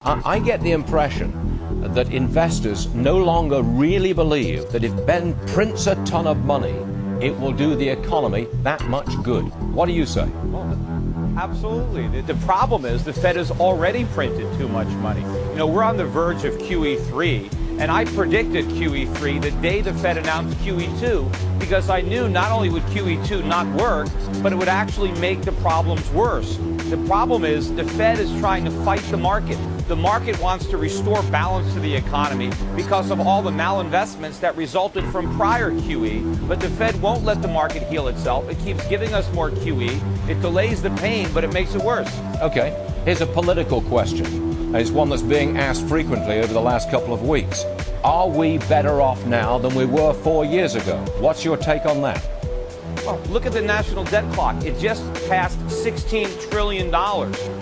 I get the impression that investors no longer really believe that if Ben prints a ton of money, it will do the economy that much good. What do you say? Well, absolutely. The problem is the Fed has already printed too much money. You know, we're on the verge of QE3, and I predicted QE3 the day the Fed announced QE2 because I knew not only would QE2 not work, but it would actually make the problems worse. The problem is the Fed is trying to fight the market. The market wants to restore balance to the economy because of all the malinvestments that resulted from prior QE. But the Fed won't let the market heal itself. It keeps giving us more QE. It delays the pain, but it makes it worse. Okay, here's a political question. It's one that's being asked frequently over the last couple of weeks. Are we better off now than we were 4 years ago? What's your take on that? Well, look at the national debt clock. It just passed $16 trillion.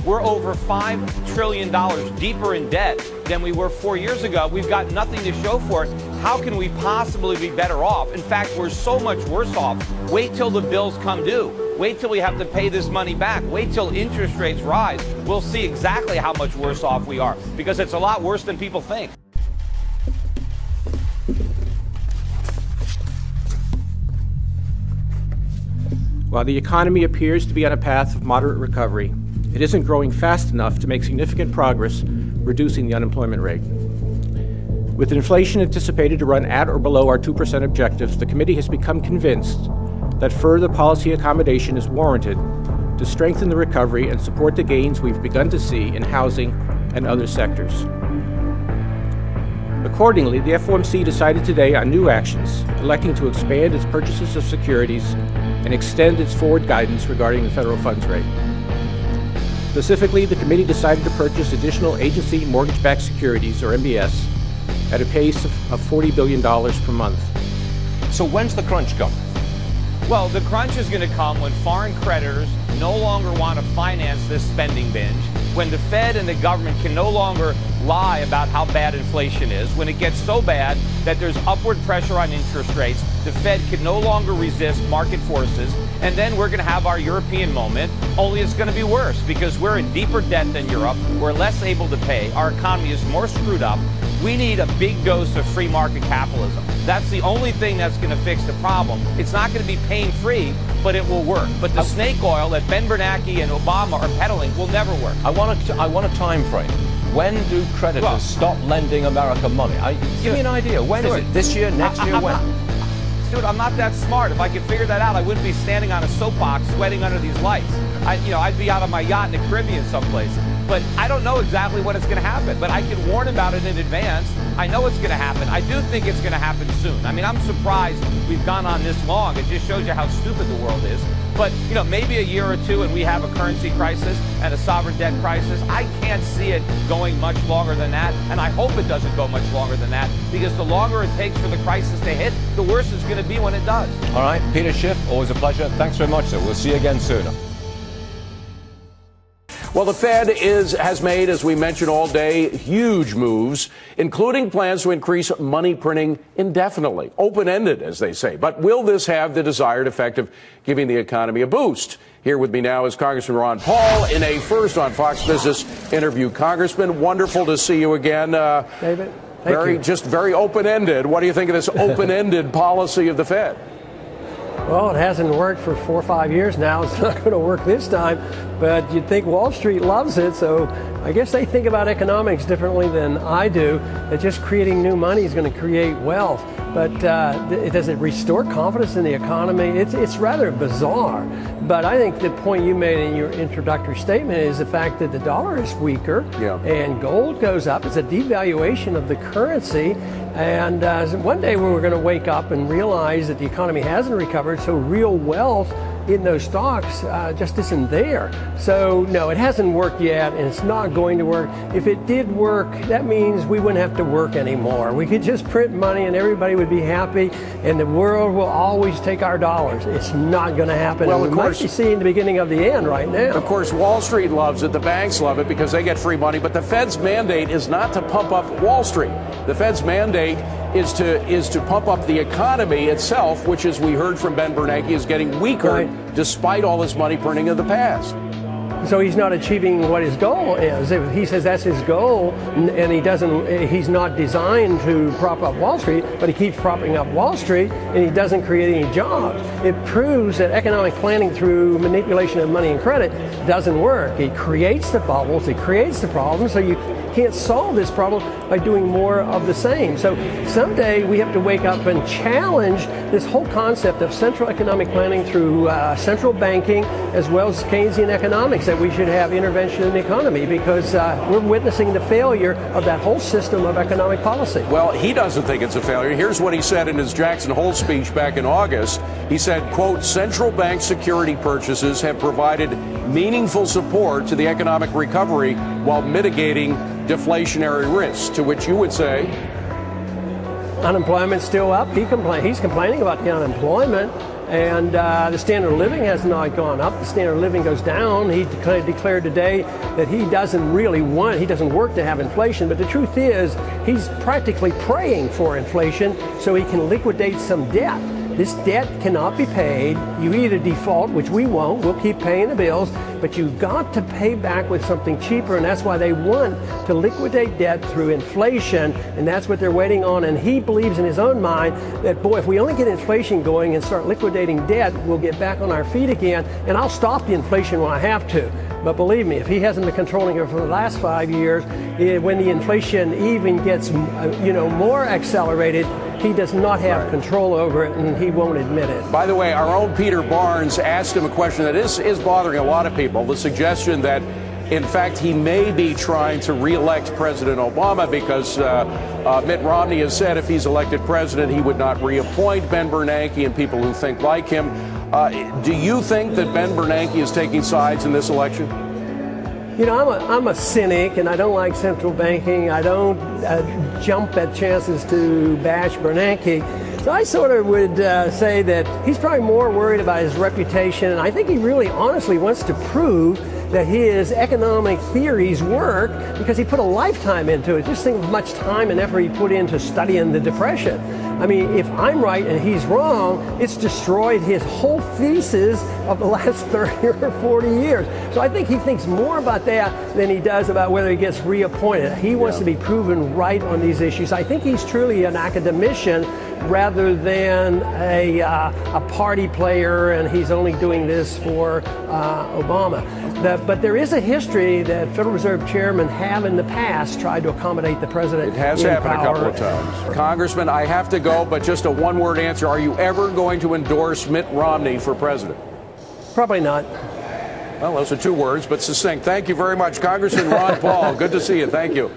We're over $5 trillion deeper in debt than we were 4 years ago. We've got nothing to show for it. How can we possibly be better off? In fact, we're so much worse off. Wait till the bills come due. Wait till we have to pay this money back. Wait till interest rates rise. We'll see exactly how much worse off we are, because it's a lot worse than people think. While the economy appears to be on a path of moderate recovery, it isn't growing fast enough to make significant progress reducing the unemployment rate. With inflation anticipated to run at or below our 2% objectives, the committee has become convinced that further policy accommodation is warranted to strengthen the recovery and support the gains we've begun to see in housing and other sectors. Accordingly, the FOMC decided today on new actions, electing to expand its purchases of securities and extend its forward guidance regarding the federal funds rate. Specifically, the committee decided to purchase additional agency mortgage-backed securities, or MBS, at a pace of $40 billion per month. So when's the crunch come? Well, the crunch is going to come when foreign creditors no longer want to finance this spending binge, when the Fed and the government can no longer lie about how bad inflation is, when it gets so bad that there's upward pressure on interest rates, the Fed can no longer resist market forces, and then we're going to have our European moment, only it's going to be worse because we're in deeper debt than Europe, we're less able to pay, our economy is more screwed up. We need a big dose of free market capitalism. That's the only thing that's going to fix the problem. It's not going to be pain-free, but it will work. But the snake oil that Ben Bernanke and Obama are peddling will never work. I want a time frame. When do creditors stop lending America money? Give me an idea. When is it? This year? Next year? When? Stuart, I'm not that smart. If I could figure that out, I wouldn't be standing on a soapbox sweating under these lights. I'd be out on my yacht in the Caribbean someplace. But I don't know exactly when it's going to happen. But I can warn about it in advance. I know it's going to happen. I do think it's going to happen soon. I mean, I'm surprised we've gone on this long. It just shows you how stupid the world is. But, maybe a year or two and we have a currency crisis and a sovereign debt crisis. I can't see it going much longer than that. And I hope it doesn't go much longer than that, because the longer it takes for the crisis to hit, the worse it's going to be when it does. All right. Peter Schiff, always a pleasure. Thanks very much, sir. We'll see you again soon. Well, the Fed has made, as we mentioned all day, huge moves, including plans to increase money printing indefinitely, open-ended, as they say. But will this have the desired effect of giving the economy a boost? Here with me now is Congressman Ron Paul in a first on Fox Business interview. Congressman, wonderful to see you again. David, thank you. Just very open-ended. What do you think of this open-ended policy of the Fed? Well, it hasn't worked for 4 or 5 years now. It's not going to work this time. But you'd think Wall Street loves it, so I guess they think about economics differently than I do. That just creating new money is going to create wealth. But does it restore confidence in the economy? It's rather bizarre. But I think the point you made in your introductory statement is the fact that the dollar is weaker and gold goes up. It's a devaluation of the currency. And one day we're going to wake up and realize that the economy hasn't recovered, so real wealth in those stocks just isn't there. So no, it hasn't worked yet, and it's not going to work. If it did work, that means we wouldn't have to work anymore. We could just print money and everybody would be happy, and the world will always take our dollars. It's not going to happen. Well, we might be seeing the beginning of the end right now. Of course, Wall Street loves it. The banks love it because they get free money. But the Fed's mandate is not to pump up Wall Street. The Fed's mandate is to pump up the economy itself, which, as we heard from Ben Bernanke, is getting weaker despite all this money printing of the past. So he's not achieving what his goal is. If he says that's his goal, and he's not designed to prop up Wall Street, but he keeps propping up Wall Street, and he doesn't create any jobs. It proves that economic planning through manipulation of money and credit doesn't work. It creates the bubbles, it creates the problems, so you can't solve this problem by doing more of the same. So someday we have to wake up and challenge this whole concept of central economic planning through central banking as well as Keynesian economics, that we should have intervention in the economy, because we're witnessing the failure of that whole system of economic policy. Well, he doesn't think it's a failure. Here's what he said in his Jackson Hole speech back in August. He said, quote, "Central bank security purchases have provided meaningful support to the economic recovery while mitigating deflationary risks," to which you would say, unemployment's still up. He's complaining about the unemployment, and the standard of living has not gone up. The standard of living goes down. He declared today that he doesn't work to have inflation, but the truth is he's practically praying for inflation so he can liquidate some debt. This debt cannot be paid. You either default, which we won't, we'll keep paying the bills, but you've got to pay back with something cheaper, and that's why they want to liquidate debt through inflation, and that's what they're waiting on. And he believes in his own mind that, boy, if we only get inflation going and start liquidating debt, we'll get back on our feet again, and I'll stop the inflation when I have to. But believe me, if he hasn't been controlling it for the last 5 years, when the inflation even gets more accelerated, he does not have control over it, and he won't admit it. By the way, our own Peter Barnes asked him a question that is bothering a lot of people, the suggestion that, in fact, he may be trying to re-elect President Obama because Mitt Romney has said if he's elected president, he would not reappoint Ben Bernanke and people who think like him. Do you think that Ben Bernanke is taking sides in this election? You know, I'm a cynic, and I don't like central banking. I don't jump at chances to bash Bernanke. So I sort of would say that he's probably more worried about his reputation, and I think he really honestly wants to prove that his economic theories work because he put a lifetime into it. Just think of how much time and effort he put into studying the Depression. I mean, if I'm right and he's wrong, it's destroyed his whole thesis of the last 30 or 40 years. So I think he thinks more about that than he does about whether he gets reappointed. He wants to be proven right on these issues. I think he's truly an academician rather than a party player, and he's only doing this for Obama. But there is a history that Federal Reserve chairmen have in the past tried to accommodate the president. It has happened a couple of times. Congressman, I have to go, but just a one-word answer. Are you ever going to endorse Mitt Romney for president? Probably not. Well, those are 2 words, but succinct. Thank you very much, Congressman Ron Paul. Good to see you. Thank you.